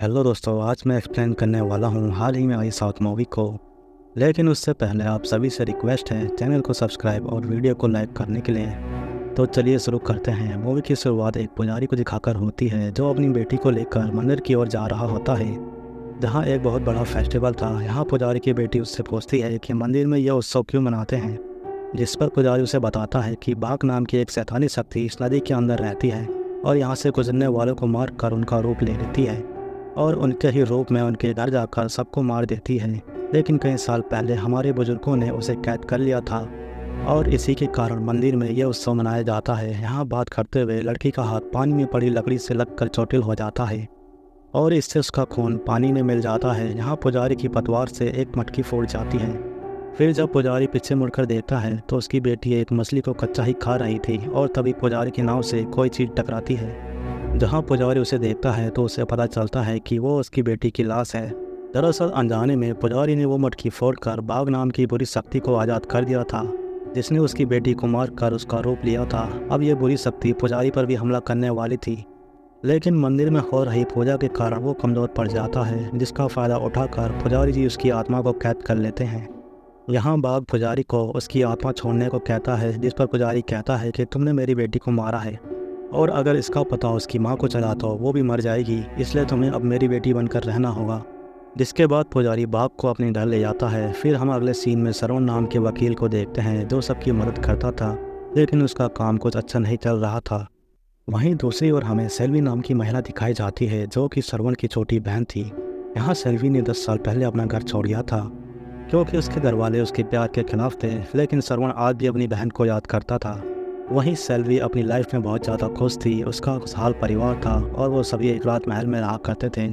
Hello दोस्तों, आज मैं एक्सप्लेन करने वाला हूँ हाल ही में आई साउथ मूवी को। लेकिन उससे पहले आप सभी से रिक्वेस्ट है चैनल को सब्सक्राइब और वीडियो को लाइक करने के लिए। तो चलिए शुरू करते हैं। मूवी की शुरुआत एक पुजारी को दिखाकर होती है जो अपनी बेटी को लेकर मंदिर की ओर जा रहा होता है, जहाँ एक बहुत बड़ा फेस्टिवल था। यहाँ पुजारी की बेटी उससे पूछती है कि मंदिर में यह उत्सव क्यों मनाते हैं, जिस पर पुजारी उसे बताता है कि बाघ नाम की एक शैतानी शक्ति इस नदी के अंदर रहती है और यहाँ से गुजरने वालों को मार कर उनका रूप ले लेती है और उनके ही रूप में उनके घर जाकर सबको मार देती है। लेकिन कई साल पहले हमारे बुजुर्गों ने उसे कैद कर लिया था और इसी के कारण मंदिर में यह उत्सव मनाया जाता है। यहाँ बात करते हुए लड़की का हाथ पानी में पड़ी लकड़ी से लगकर चोटिल हो जाता है और इससे उसका खून पानी में मिल जाता है। यहाँ पुजारी की पतवार से एक मटकी फूट जाती है। फिर जब पुजारी पीछे मुड़कर देखता है तो उसकी बेटी एक मछली को कच्चा ही खा रही थी और तभी पुजारी की नाव से कोई चीज़ टकराती है। जहाँ पुजारी उसे देखता है तो उसे पता चलता है कि वो उसकी बेटी की लाश है। दरअसल अनजाने में पुजारी ने वो मटकी फोड़कर बाघ नाम की बुरी शक्ति को आज़ाद कर दिया था, जिसने उसकी बेटी को मार कर उसका रूप लिया था। अब ये बुरी शक्ति पुजारी पर भी हमला करने वाली थी, लेकिन मंदिर में हो रही पूजा के कारण वो कमज़ोर पड़ जाता है, जिसका फ़ायदा उठाकर पुजारी जी उसकी आत्मा को कैद कर लेते हैं। यहाँ बाघ पुजारी को उसकी आत्मा छोड़ने को कहता है, जिस पर पुजारी कहता है कि तुमने मेरी बेटी को मारा है और अगर इसका पता उसकी माँ को चला तो वो भी मर जाएगी, इसलिए तुम्हें अब मेरी बेटी बनकर रहना होगा। जिसके बाद पुजारी बाघ को अपने घर ले जाता है। फिर हम अगले सीन में श्रवण नाम के वकील को देखते हैं जो सबकी मदद करता था, लेकिन उसका काम कुछ अच्छा नहीं चल रहा था। वहीं दूसरी ओर हमें सेल्वी नाम की महिला दिखाई जाती है जो कि श्रवण की छोटी बहन थी। यहाँ सेल्वी ने 10 साल पहले अपना घर छोड़ दिया था क्योंकि उसके घर वाले उसके प्यार के खिलाफ थे, लेकिन श्रवण आज भी अपनी बहन को याद करता था। वहीं सेल्वी अपनी लाइफ में बहुत ज़्यादा खुश थी, उसका खुशहाल परिवार था और वो सभी एक रात महल में रहा करते थे।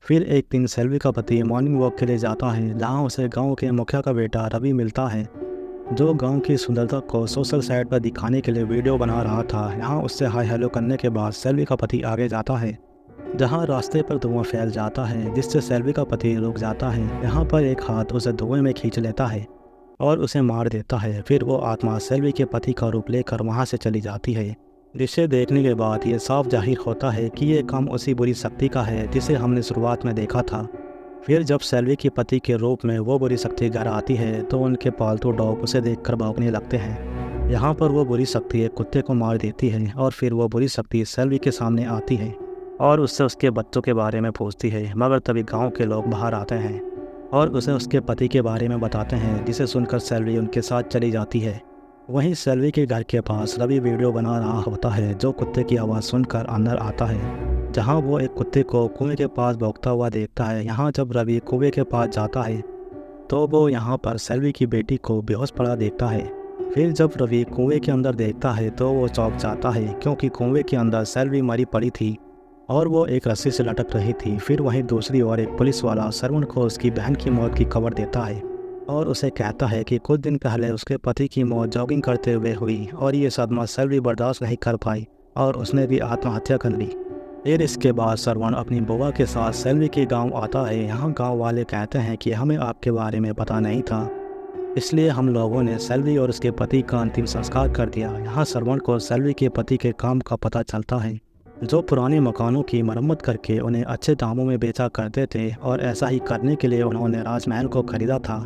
फिर एक दिन सेल्वी का पति मॉर्निंग वॉक के लिए जाता है, जहाँ उसे गांव के मुखिया का बेटा रवि मिलता है जो गांव की सुंदरता को सोशल साइट पर दिखाने के लिए वीडियो बना रहा था। यहाँ उससे हाय हेलो करने के बाद सेल्वी का पति आगे जाता है, जहाँ रास्ते पर धुआं फैल जाता है, जिससे सेल्वी का पति रुक जाता है। यहाँ पर एक हाथ उसे धुएं में खींच लेता है और उसे मार देता है। फिर वो आत्मा सेल्वी के पति का रूप लेकर वहाँ से चली जाती है, जिसे देखने के बाद ये साफ जाहिर होता है कि ये काम उसी बुरी शक्ति का है जिसे हमने शुरुआत में देखा था। फिर जब सेल्वी के पति के रूप में वो बुरी शक्ति घर आती है तो उनके पालतू डॉग उसे देखकर भौंकने लगते हैं। यहाँ पर वो बुरी शक्ति एक कुत्ते को मार देती है और फिर वो बुरी शक्ति सेल्वी के सामने आती है और उससे उसके बच्चों के बारे में पूछती है, मगर तभी गाँव के लोग बाहर आते हैं और उसे उसके पति के बारे में बताते हैं, जिसे सुनकर सेल्वी उनके साथ चली जाती है। वहीं सेल्वी के घर के पास रवि वीडियो बना रहा होता है जो कुत्ते की आवाज़ सुनकर अंदर आता है, जहां वो एक कुत्ते को कुएं के पास भौंकता हुआ देखता है। यहाँ जब रवि कुएं के पास जाता है तो वो यहाँ पर सेल्वी की बेटी को बेहोश पड़ा देखता है। फिर जब रवि कुएं के अंदर देखता है तो वो चौंक जाता है क्योंकि कुएं के अंदर सेल्वी मरी पड़ी थी और वो एक रस्सी से लटक रही थी। फिर वहीं दूसरी ओर एक पुलिस वाला श्रवण को उसकी बहन की मौत की खबर देता है और उसे कहता है कि कुछ दिन पहले उसके पति की मौत जॉगिंग करते हुए हुई और ये सदमा सेल्वी बर्दाश्त नहीं कर पाई और उसने भी आत्महत्या कर ली। फिर इसके बाद श्रवण अपनी बुआ के साथ सेल्वी के गांव आता है। यहाँ गांव वाले कहते हैं कि हमें आपके बारे में पता नहीं था, इसलिए हम लोगों ने सेल्वी और उसके पति का अंतिम संस्कार कर दिया। यहाँ श्रवण को सेल्वी के पति के काम का पता चलता है, जो पुराने मकानों की मरम्मत करके उन्हें अच्छे दामों में बेचा करते थे और ऐसा ही करने के लिए उन्होंने राजमहल को खरीदा था,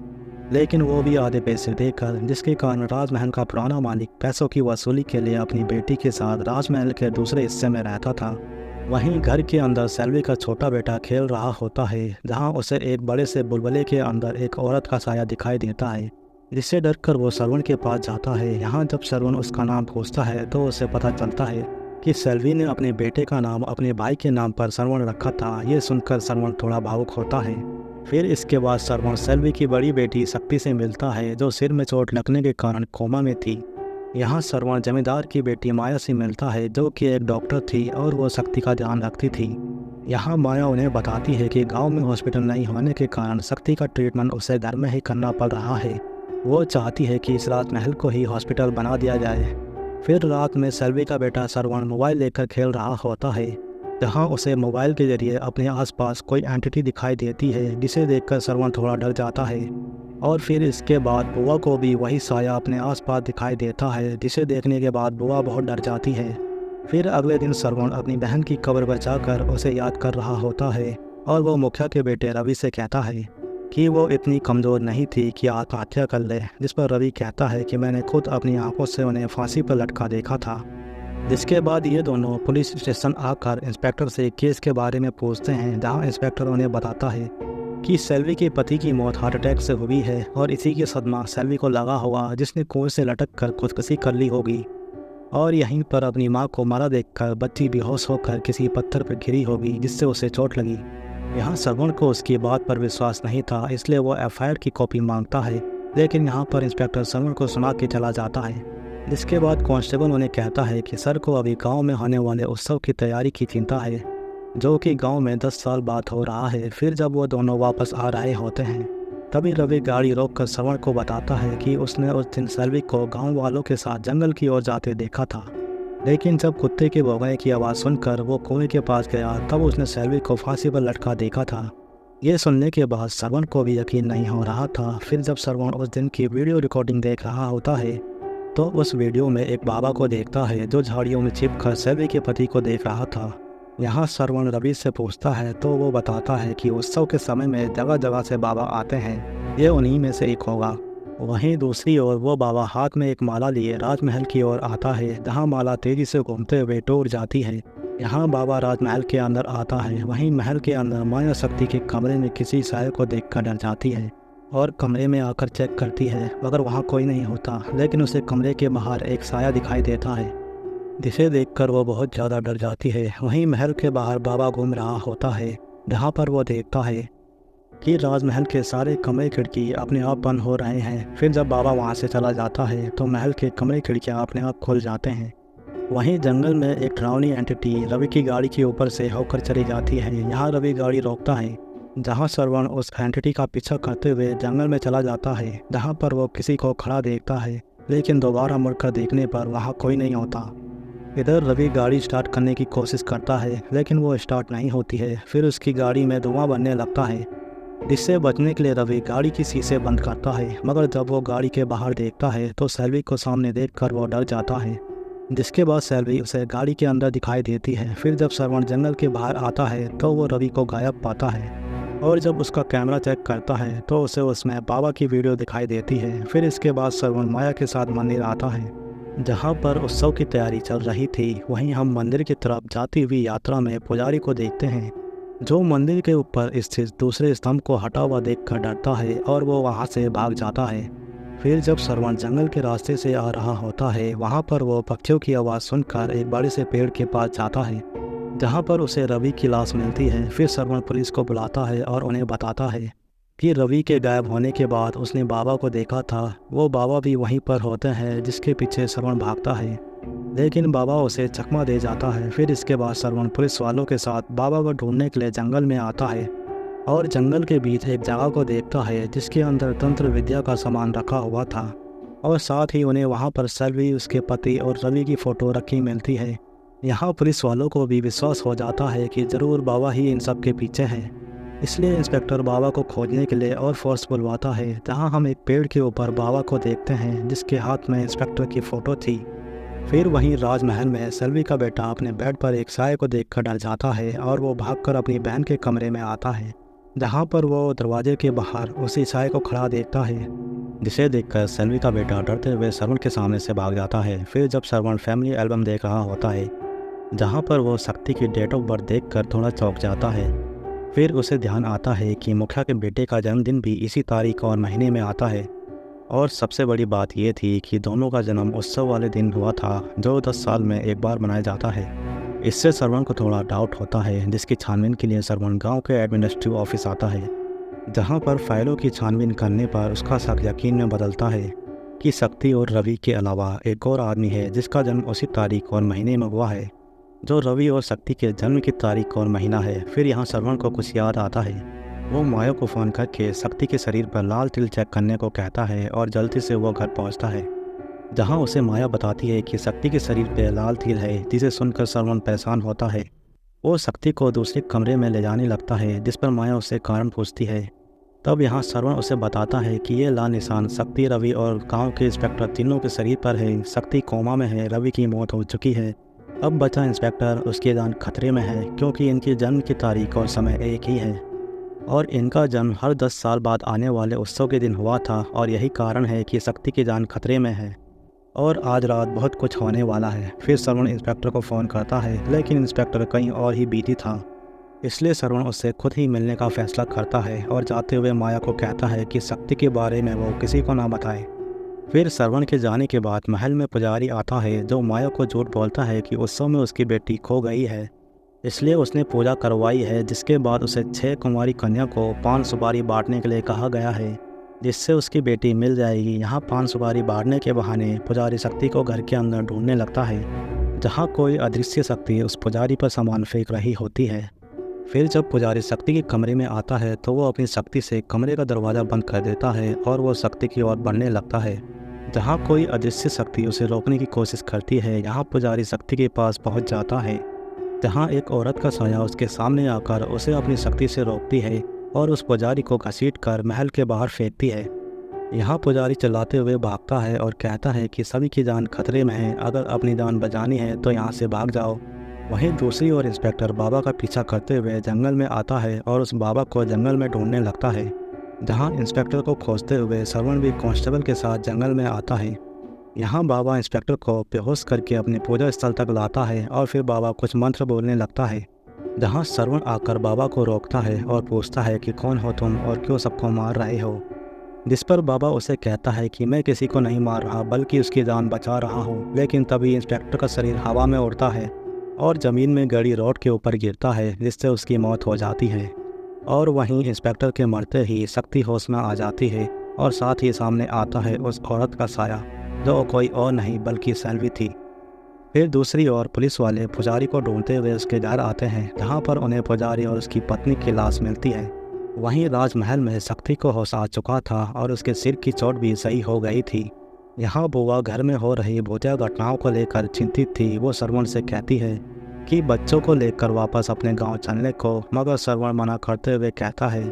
लेकिन वो भी आधे पैसे देकर, जिसके कारण राजमहल का पुराना मालिक पैसों की वसूली के लिए अपनी बेटी के साथ राजमहल के दूसरे हिस्से में रहता था। वहीं घर के अंदर सेल्वी का छोटा बेटा खेल रहा होता है, जहाँ उसे एक बड़े से बुलबुले के अंदर एक औरत का साया दिखाई देता है, जिससे डरकर वो श्रवण के पास जाता है। यहाँ जब श्रवण उसका नाम पूछता है तो उसे पता चलता है कि सेल्वी ने अपने बेटे का नाम अपने भाई के नाम पर श्रवण रखा था। ये सुनकर श्रवण थोड़ा भावुक होता है। फिर इसके बाद श्रवण सेल्वी की बड़ी बेटी शक्ति से मिलता है जो सिर में चोट लगने के कारण कोमा में थी। यहाँ श्रवण जमींदार की बेटी माया से मिलता है जो कि एक डॉक्टर थी और वो शक्ति का ध्यान रखती थी। यहाँ माया उन्हें बताती है कि गाँव में हॉस्पिटल नहीं होने के कारण शक्ति का ट्रीटमेंट उसे घर में ही करना पड़ रहा है। वो चाहती है कि इस राजमहल को ही हॉस्पिटल बना दिया जाए। फिर रात में सेल्वी का बेटा श्रवण मोबाइल लेकर खेल रहा होता है, जहां उसे मोबाइल के जरिए अपने आसपास कोई एंटिटी दिखाई देती है, जिसे देखकर श्रवण थोड़ा डर जाता है। और फिर इसके बाद बुआ को भी वही साया अपने आसपास दिखाई देता है, जिसे देखने के बाद बुआ बहुत डर जाती है। फिर अगले दिन श्रवण अपनी बहन की कब्र पर जाकर उसे याद कर रहा होता है और वो मुखिया के बेटे रवि से कहता है कि वो इतनी कमज़ोर नहीं थी कि आत्महत्या कर ले, जिस पर रवि कहता है कि मैंने खुद अपनी आंखों से उन्हें फांसी पर लटका देखा था। जिसके बाद ये दोनों पुलिस स्टेशन आकर इंस्पेक्टर से केस के बारे में पूछते हैं, जहां इंस्पेक्टर उन्हें बताता है कि सेल्वी के पति की मौत हार्ट अटैक से हुई है और इसी की सदमा सेल्वी को लगा होगा, जिसने कुएं से लटक कर खुदकुशी कर ली होगी और यहीं पर अपनी मां को मरा देखकर बच्ची बेहोश होकर किसी पत्थर पर गिरी होगी, जिससे उसे चोट लगी। यहाँ श्रवण को उसकी बात पर विश्वास नहीं था, इसलिए वो एफआईआर की कॉपी मांगता है, लेकिन यहाँ पर इंस्पेक्टर श्रवण को सुना के चला जाता है। जिसके बाद कांस्टेबल उन्हें कहता है कि सर को अभी गांव में होने वाले उत्सव की तैयारी की चिंता है, जो कि गांव में 10 साल बाद हो रहा है। फिर जब वो दोनों वापस आ रहे होते हैं, तभी रवि गाड़ी रोककर श्रवण को बताता है कि उसने उस दिन सेल्वी को गांव वालों के साथ जंगल की ओर जाते देखा था, लेकिन जब कुत्ते के भौंकने की आवाज़ सुनकर वो कुएं के पास गया, तब उसने सेल्वी को फांसी पर लटका देखा था। ये सुनने के बाद श्रवण को भी यकीन नहीं हो रहा था। फिर जब श्रवण उस दिन की वीडियो रिकॉर्डिंग देख रहा होता है, तो उस वीडियो में एक बाबा को देखता है जो झाड़ियों में छिपकर सेल्वी के पति को देख रहा था। यहाँ श्रवण रवि से पूछता है तो वो बताता है कि उत्सव के समय में जगह जगह से बाबा आते हैं, ये उन्हीं में से एक होगा। वहीं दूसरी ओर वो बाबा हाथ में एक माला लिए राजमहल की ओर आता है, जहाँ माला तेजी से घूमते हुए टूट जाती है। यहाँ बाबा राजमहल के अंदर आता है। वहीं महल के अंदर माया शक्ति के कमरे में किसी साये को देखकर डर जाती है और कमरे में आकर चेक करती है, मगर वहाँ कोई नहीं होता, लेकिन उसे कमरे के बाहर एक साया दिखाई देता है, जिसे देखकर वो बहुत ज़्यादा डर जाती है। वहीं महल के बाहर बाबा घूम रहा होता है, जहाँ पर वो देखता है कि राजमहल के सारे कमरे खिड़की अपने आप बंद हो रहे हैं। फिर जब बाबा वहाँ से चला जाता है तो महल के कमरे खिड़कियाँ अपने आप खुल जाते हैं। वहीं जंगल में एक डरावनी एंटिटी रवि की गाड़ी के ऊपर से होकर चली जाती है। यहाँ रवि गाड़ी रोकता है, जहाँ श्रवण उस एंटिटी का पीछा करते हुए जंगल में चला जाता है, जहाँ पर वो किसी को खड़ा देखता है, लेकिन दोबारा मुड़कर देखने पर वहाँ कोई नहीं होता। इधर रवि गाड़ी स्टार्ट करने की कोशिश करता है, लेकिन वो स्टार्ट नहीं होती है। फिर उसकी गाड़ी में धुआं बनने लगता है, जिससे बचने के लिए रवि गाड़ी की शीशे बंद करता है, मगर जब वो गाड़ी के बाहर देखता है तो सेल्वी को सामने देखकर वो डर जाता है। जिसके बाद सेल्वी उसे गाड़ी के अंदर दिखाई देती है। फिर जब श्रवण जंगल के बाहर आता है तो वो रवि को गायब पाता है, और जब उसका कैमरा चेक करता है तो उसे उसमें बाबा की वीडियो दिखाई देती है। फिर इसके बाद श्रवण माया के साथ मंदिर आता है, जहाँ पर उत्सव की तैयारी चल रही थी। वहीं हम मंदिर की तरफ जाती हुई यात्रा में पुजारी को देखते हैं, जो मंदिर के ऊपर स्थित दूसरे स्तंभ को हटा हुआ देखकर डरता है और वो वहाँ से भाग जाता है। फिर जब श्रवण जंगल के रास्ते से आ रहा होता है, वहाँ पर वो पक्षियों की आवाज़ सुनकर एक बड़े से पेड़ के पास जाता है, जहाँ पर उसे रवि की लाश मिलती है। फिर श्रवण पुलिस को बुलाता है और उन्हें बताता है कि रवि के गायब होने के बाद उसने बाबा को देखा था। वो बाबा भी वहीं पर होते हैं, जिसके पीछे श्रवण भागता है, लेकिन बाबा उसे चकमा दे जाता है। फिर इसके बाद श्रवण पुलिस वालों के साथ बाबा को ढूंढने के लिए जंगल में आता है और जंगल के बीच एक जगह को देखता है, जिसके अंदर तंत्र विद्या का सामान रखा हुआ था, और साथ ही उन्हें वहां पर सेल्वी, उसके पति और रवि की फ़ोटो रखी मिलती है। यहाँ पुलिस वालों को भी विश्वास हो जाता है कि ज़रूर बाबा ही इन सब के पीछे हैं, इसलिए इंस्पेक्टर बाबा को खोजने के लिए और फोर्स बुलवाता है। जहाँ हम एक पेड़ के ऊपर बाबा को देखते हैं, जिसके हाथ में इंस्पेक्टर की फ़ोटो थी। फिर वहीं राजमहल में सेल्वी का बेटा अपने बेड पर एक साये को देखकर डर जाता है और वो भागकर अपनी बहन के कमरे में आता है, जहाँ पर वो दरवाजे के बाहर उसी साये को खड़ा देखता है, जिसे देखकर सेल्वी का बेटा डरते हुए श्रवण के सामने से भाग जाता है। फिर जब श्रवण फैमिली एल्बम देख रहा होता है, जहाँ पर वो शक्ति की डेट ऑफ बर्थ देखकर थोड़ा चौंक जाता है। फिर उसे ध्यान आता है कि मुखिया के बेटे का जन्मदिन भी इसी तारीख और महीने में आता है, और सबसे बड़ी बात यह थी कि दोनों का जन्म उत्सव वाले दिन हुआ था, जो 10 साल में एक बार मनाया जाता है। इससे श्रवण को थोड़ा डाउट होता है, जिसकी छानबीन के लिए श्रवण गांव के एडमिनिस्ट्रेटिव ऑफिस आता है, जहां पर फाइलों की छानबीन करने पर उसका शक यकीन में बदलता है कि शक्ति और रवि के अलावा एक और आदमी है, जिसका जन्म उसी तारीख और महीने में हुआ है, जो रवि और शक्ति के जन्म की तारीख और महीना है। फिर यहाँ श्रवण को कुछ याद आता है। वो माया को फ़ोन करके शक्ति के शरीर पर लाल तिल चेक करने को कहता है और जल्दी से वो घर पहुंचता है, जहां उसे माया बताती है कि शक्ति के शरीर पर लाल तिल है, जिसे सुनकर श्रवण परेशान होता है। वो शक्ति को दूसरे कमरे में ले जाने लगता है, जिस पर माया उससे कारण पूछती है। तब यहाँ श्रवण उसे बताता है कि ये लाल निशान शक्ति, रवि और गाँव के इंस्पेक्टर तीनों के शरीर पर है। शक्ति कोमा में है, रवि की मौत हो चुकी है अब बचा इंस्पेक्टर, उसकी जान खतरे में है क्योंकि इनकी जन्म की तारीख और समय एक ही है और इनका जन्म हर 10 साल बाद आने वाले उत्सव के दिन हुआ था और यही कारण है कि शक्ति की जान खतरे में है और आज रात बहुत कुछ होने वाला है। फिर श्रवण इंस्पेक्टर को फ़ोन करता है लेकिन इंस्पेक्टर कहीं और ही बिजी था, इसलिए श्रवण उससे खुद ही मिलने का फैसला करता है और जाते हुए माया को कहता है कि शक्ति के बारे में वो किसी को ना बताए। फिर श्रवण के जाने के बाद महल में पुजारी आता है जो माया को झूठ बोलता है कि उत्सव में उसकी बेटी खो गई है, इसलिए उसने पूजा करवाई है, जिसके बाद उसे 6 कुंवारी कन्या को पान सुपारी बांटने के लिए कहा गया है जिससे उसकी बेटी मिल जाएगी। यहाँ पान सुपारी बांटने के बहाने पुजारी शक्ति को घर के अंदर ढूंढने लगता है जहाँ कोई अदृश्य शक्ति उस पुजारी पर सामान फेंक रही होती है। फिर जब पुजारी शक्ति के कमरे में आता है तो वो अपनी शक्ति से कमरे का दरवाज़ा बंद कर देता है और वो शक्ति की ओर बढ़ने लगता है जहाँ कोई अदृश्य शक्ति उसे रोकने की कोशिश करती है। यहाँ पुजारी शक्ति के पास पहुँच जाता है जहाँ एक औरत का साया उसके सामने आकर उसे अपनी शक्ति से रोकती है और उस पुजारी को घसीटकर महल के बाहर फेंकती है। यहाँ पुजारी चिल्लाते हुए भागता है और कहता है कि सभी की जान खतरे में है, अगर अपनी जान बचानी है तो यहाँ से भाग जाओ। वहीं दूसरी ओर इंस्पेक्टर बाबा का पीछा करते हुए जंगल में आता है और उस बाबा को जंगल में ढूंढने लगता है। जहाँ इंस्पेक्टर को खोजते हुए श्रवण भी कांस्टेबल के साथ जंगल में आता है। यहाँ बाबा इंस्पेक्टर को बेहोश करके अपने पूजा स्थल तक लाता है और फिर बाबा कुछ मंत्र बोलने लगता है, जहाँ श्रवण आकर बाबा को रोकता है और पूछता है कि कौन हो तुम और क्यों सबको मार रहे हो, जिस पर बाबा उसे कहता है कि मैं किसी को नहीं मार रहा बल्कि उसकी जान बचा रहा हूँ। लेकिन तभी इंस्पेक्टर का शरीर हवा में उड़ता है और ज़मीन में गड़ी रोड के ऊपर गिरता है जिससे उसकी मौत हो जाती है। और वहीं इंस्पेक्टर के मरते ही शक्ति होश में आ जाती है और साथ ही सामने आता है उस औरत का साया जो कोई और नहीं बल्कि सेल्वी थी। फिर दूसरी ओर पुलिस वाले पुजारी को ढूंढते हुए उसके घर आते हैं जहाँ पर उन्हें पुजारी और उसकी पत्नी की लाश मिलती है। वहीं राजमहल में शक्ति को होश आ चुका था और उसके सिर की चोट भी सही हो गई थी। यहाँ बुआ घर में हो रही भूतिया घटनाओं को लेकर चिंतित थी। वो श्रवण से कहती है कि बच्चों को लेकर वापस अपने गांव चलने को, मगर श्रवण मना करते हुए कहता है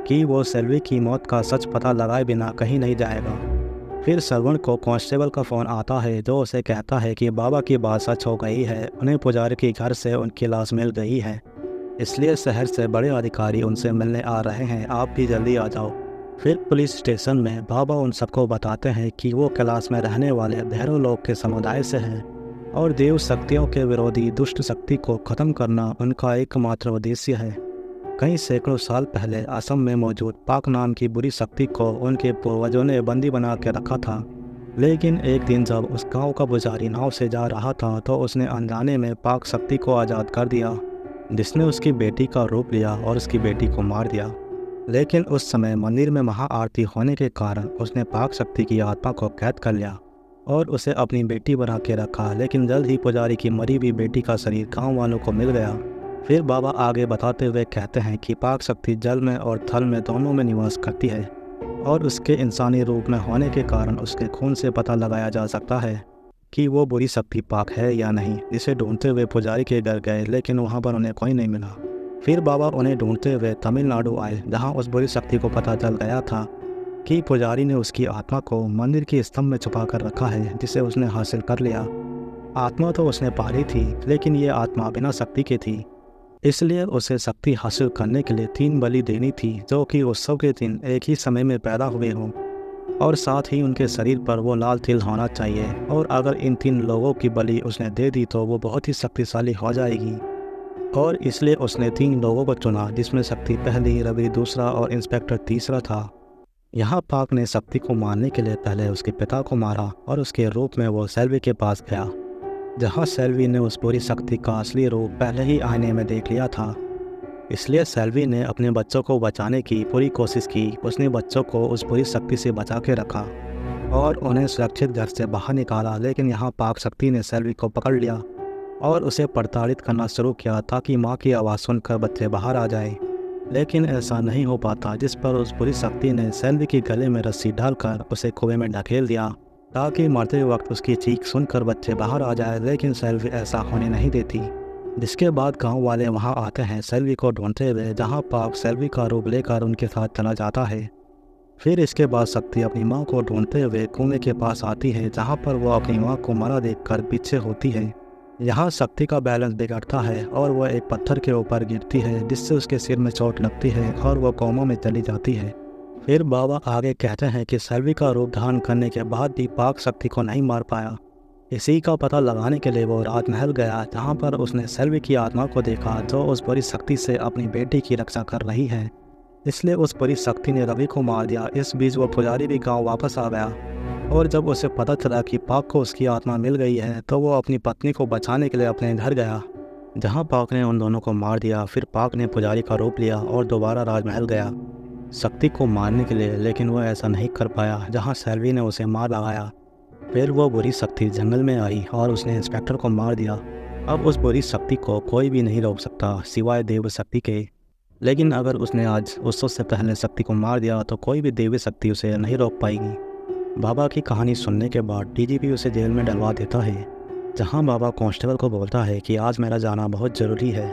कि वो सेल्वी की मौत का सच पता लगाए बिना कहीं नहीं जाएगा। फिर श्रवण को कांस्टेबल का फ़ोन आता है जो उसे कहता है कि बाबा की बात सच हो गई है, उन्हें पुजारी के घर से उनकी लाश मिल गई है, इसलिए शहर से बड़े अधिकारी उनसे मिलने आ रहे हैं, आप भी जल्दी आ जाओ। फिर पुलिस स्टेशन में बाबा उन सबको बताते हैं कि वो कैलाश में रहने वाले भैरव लोक के समुदाय से हैं और देव शक्तियों के विरोधी दुष्ट शक्ति को ख़त्म करना उनका एकमात्र उद्देश्य है। कई सैकड़ों साल पहले असम में मौजूद पाक नाम की बुरी शक्ति को उनके पूर्वजों ने बंदी बना के रखा था, लेकिन एक दिन जब उस गांव का पुजारी नाव से जा रहा था तो उसने अनजाने में पाक शक्ति को आज़ाद कर दिया, जिसने उसकी बेटी का रूप लिया और उसकी बेटी को मार दिया। लेकिन उस समय मंदिर में महाआरती होने के कारण उसने पाक शक्ति की आत्मा को कैद कर लिया और उसे अपनी बेटी बना के रखा। लेकिन जल्द ही पुजारी की मरी हुई बेटी का शरीर गाँव वालों को मिल गया। फिर बाबा आगे बताते हुए कहते हैं कि पाक शक्ति जल में और थल में दोनों में निवास करती है और उसके इंसानी रूप में होने के कारण उसके खून से पता लगाया जा सकता है कि वो बुरी शक्ति पाक है या नहीं। जिसे ढूंढते हुए पुजारी के घर गए लेकिन वहाँ पर उन्हें कोई नहीं मिला। फिर बाबा उन्हें ढूंढते हुए तमिलनाडु आए जहाँ उस बुरी शक्ति को पता चल गया था कि पुजारी ने उसकी आत्मा को मंदिर के स्तंभ में छुपा कर रखा है, जिसे उसने हासिल कर लिया। आत्मा तो उसने पा ली थी लेकिन ये आत्मा बिना शक्ति की थी, इसलिए उसे शक्ति हासिल करने के लिए 3 बलि देनी थी जो कि उत्सव के दिन एक ही समय में पैदा हुए हों और साथ ही उनके शरीर पर वो लाल तिल होना चाहिए। और अगर इन 3 लोगों की बलि उसने दे दी तो वो बहुत ही शक्तिशाली हो जाएगी और इसलिए उसने 3 लोगों को चुना, जिसमें शक्ति पहली, रवि दूसरा और इंस्पेक्टर तीसरा था। यहाँ पाक ने शक्ति को मारने के लिए पहले उसके पिता को मारा और उसके रूप में वो सेल्वी के पास गया, जहाँ सेल्वी ने उस बुरी शक्ति का असली रूप पहले ही आईने में देख लिया था। इसलिए सेल्वी ने अपने बच्चों को बचाने की पूरी कोशिश की। उसने बच्चों को उस बुरी शक्ति से बचा के रखा और उन्हें सुरक्षित घर से बाहर निकाला। लेकिन यहाँ पाक शक्ति ने सेल्वी को पकड़ लिया और उसे प्रताड़ित करना शुरू किया ताकि माँ की आवाज़ सुनकर बच्चे बाहर आ जाए। लेकिन ऐसा नहीं हो पाता, जिस पर उस बुरी शक्ति ने सेल्वी के गले में रस्सी डालकर उसे कुएं में ढकेल दिया ताकि मरते वक्त उसकी चीख सुनकर बच्चे बाहर आ जाए। लेकिन सेल्वी ऐसा होने नहीं देती, जिसके बाद गांव वाले वहां आते हैं सेल्वी को ढूंढते हुए, जहां पाक सेल्वी का रूप लेकर उनके साथ चला जाता है। फिर इसके बाद शक्ति अपनी मां को ढूंढते हुए कुएं के पास आती है, जहां पर वो अपनी मां को मरा देखकर पीछे होती है। यहाँ शक्ति का बैलेंस बिगड़ता है और वह एक पत्थर के ऊपर गिरती है, जिससे उसके सिर में चोट लगती है और वह कोमा में चली जाती है। फिर बाबा आगे कहते हैं कि सेल्वी का रूप धारण करने के बाद भी पाक शक्ति को नहीं मार पाया। इसी का पता लगाने के लिए वो राजमहल गया, जहाँ पर उसने सेल्वी की आत्मा को देखा जो उस बुरी शक्ति से अपनी बेटी की रक्षा कर रही है। इसलिए उस बुरी शक्ति ने रवि को मार दिया। इस बीच वो पुजारी भी गांव वापस आ गया और जब उसे पता चला कि पाक को उसकी आत्मा मिल गई है तो वो अपनी पत्नी को बचाने के लिए अपने घर गया, जहाँ पाक ने उन दोनों को मार दिया। फिर पाक ने पुजारी का रूप लिया और दोबारा राजमहल गया शक्ति को मारने के लिए, लेकिन वह ऐसा नहीं कर पाया, जहाँ सेल्वी ने उसे मार लगाया। फिर वो बुरी शक्ति जंगल में आई और उसने इंस्पेक्टर को मार दिया। अब उस बुरी शक्ति को कोई भी नहीं रोक सकता सिवाय देव शक्ति के। लेकिन अगर उसने आज उत्सव से पहले शक्ति को मार दिया तो कोई भी देवी शक्ति उसे नहीं रोक पाएगी। बाबा की कहानी सुनने के बाद डीजीपी उसे जेल में डलवा देता है, जहां बाबा कांस्टेबल को बोलता है कि आज मेरा जाना बहुत ज़रूरी है।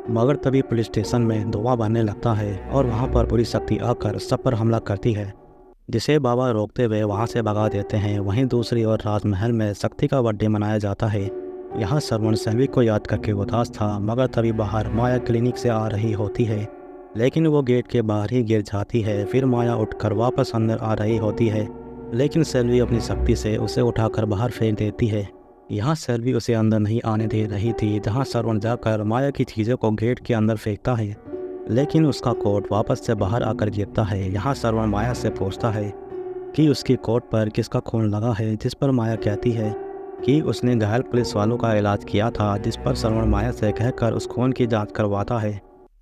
मगर तभी पुलिस स्टेशन में धुआं बनने लगता है और वहां पर बुरी शक्ति आकर सब पर हमला करती है, जिसे बाबा रोकते हुए वहां से भगा देते हैं। वहीं दूसरी ओर राजमहल में शक्ति का बर्थडे मनाया जाता है। यहाँ श्रवण सेल्वी को याद करके उदास था, मगर तभी बाहर माया क्लिनिक से आ रही होती है, लेकिन वो गेट के बाहर ही गिर जाती है। फिर माया उठकर वापस अंदर आ रही होती है, लेकिन सेल्वी अपनी शक्ति से उसे उठाकर बाहर फेंक देती है। यहाँ सेल्वी उसे अंदर नहीं आने दे रही थी, जहाँ श्रवण जाकर माया की चीज़ों को गेट के अंदर फेंकता है, लेकिन उसका कोट वापस से बाहर आकर गिरता है। यहाँ श्रवण माया से पूछता है कि उसकी कोट पर किसका खून लगा है, जिस पर माया कहती है कि उसने घायल पुलिस वालों का इलाज किया था, जिस पर श्रवण माया से कहकर उस खून की जांच करवाता है,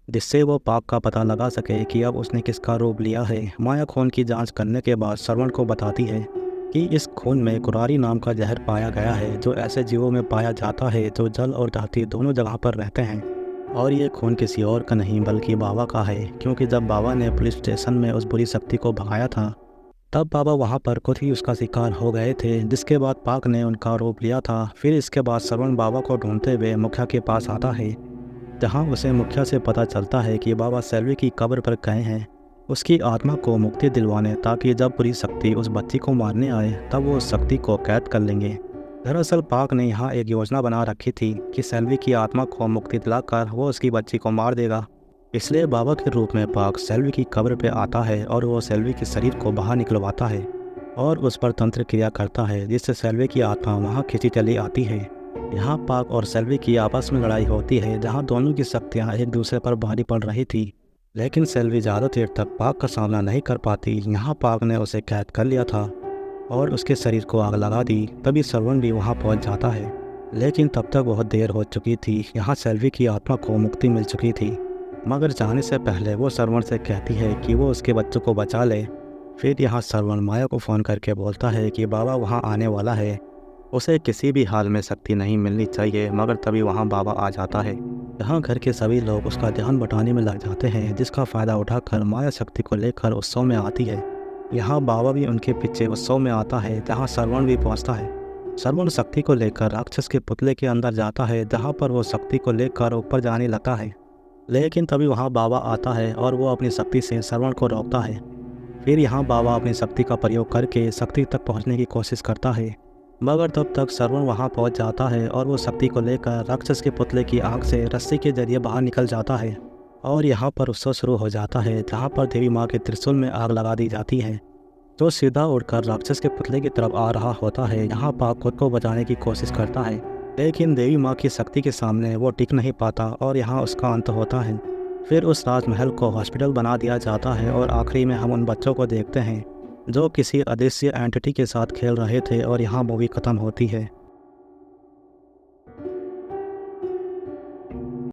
जिससे वो पाक का पता लगा सके कि अब उसने किसका रूप लिया है। माया खून की जांच करने के बाद श्रवण को बताती है कि इस खून में कुरारी नाम का जहर पाया गया है, जो ऐसे जीवों में पाया जाता है जो जल और धरती दोनों जगह पर रहते हैं। और ये खून किसी और का नहीं बल्कि बाबा का है, क्योंकि जब बाबा ने पुलिस स्टेशन में उस बुरी शक्ति को भगाया था तब बाबा वहाँ पर खुद ही उसका शिकार हो गए थे, जिसके बाद पाक ने उनका रूप लिया था। फिर इसके बाद श्रवण बाबा को ढूंढते हुए मुखिया के पास आता है, जहाँ उसे मुखिया से पता चलता है कि बाबा सेल्वी की कब्र पर गए हैं उसकी आत्मा को मुक्ति दिलवाने, ताकि जब बुरी शक्ति उस बच्ची को मारने आए तब वो उस शक्ति को कैद कर लेंगे। दरअसल पाक ने यहाँ एक योजना बना रखी थी कि सेल्वी की आत्मा को मुक्ति दिलाकर वो उसकी बच्ची को मार देगा। इसलिए बाबा के रूप में पाक सेल्वी की कब्र पे आता है और वो सेल्वी के शरीर को बाहर निकलवाता है और उस पर तंत्र क्रिया करता है, जिससे सेल्वी की आत्मा वहाँ खींची चली आती है। यहाँ पाक और सेल्वी की आपस में लड़ाई होती है, जहाँ दोनों की शक्तियाँ एक दूसरे पर भारी पड़ रही थी, लेकिन सेल्वी ज़्यादा देर तक पाक का सामना नहीं कर पाती। यहाँ पाक ने उसे कैद कर लिया था और उसके शरीर को आग लगा दी। तभी श्रवण भी वहाँ पहुँच जाता है, लेकिन तब तक बहुत देर हो चुकी थी। यहाँ सेल्वी की आत्मा को मुक्ति मिल चुकी थी, मगर जाने से पहले वो श्रवण से कहती है कि वो उसके बच्चों को बचा ले। फिर यहाँ श्रवण माया को फ़ोन करके बोलता है कि बाबा वहाँ आने वाला है, उसे किसी भी हाल में शक्ति नहीं मिलनी चाहिए। मगर तभी वहाँ बाबा आ जाता है, जहाँ घर के सभी लोग उसका ध्यान बटाने में लग जाते हैं, जिसका फ़ायदा उठाकर माया शक्ति को लेकर उत्सव में आती है। यहाँ बाबा भी उनके पीछे उत्सव में आता है, जहाँ श्रवण भी पहुँचता है। श्रवण शक्ति को लेकर राक्षस के पुतले के अंदर जाता है, जहाँ पर वो शक्ति को लेकर ऊपर जाने लगता है, लेकिन तभी वहाँ बाबा आता है और वो अपनी शक्ति से श्रवण को रोकता है। फिर यहाँ बाबा अपनी शक्ति का प्रयोग करके शक्ति तक पहुँचने की कोशिश करता है, मगर तब तक श्रवण वहाँ पहुँच जाता है और वो शक्ति को लेकर राक्षस के पुतले की आग से रस्सी के जरिए बाहर निकल जाता है। और यहाँ पर उत्सव शुरू हो जाता है, जहाँ पर देवी माँ के त्रिशूल में आग लगा दी जाती है, जो सीधा उड़कर राक्षस के पुतले की तरफ आ रहा होता है। यहाँ पाक खुद को बचाने की कोशिश करता है, लेकिन देवी माँ की शक्ति के सामने वो टिक नहीं पाता और यहाँ उसका अंत होता है। फिर उस राजमहल को हॉस्पिटल बना दिया जाता है और आखिरी में हम उन बच्चों को देखते हैं जो किसी अदृश्य एंटिटी के साथ खेल रहे थे और यहाँ मूवी ख़त्म होती है।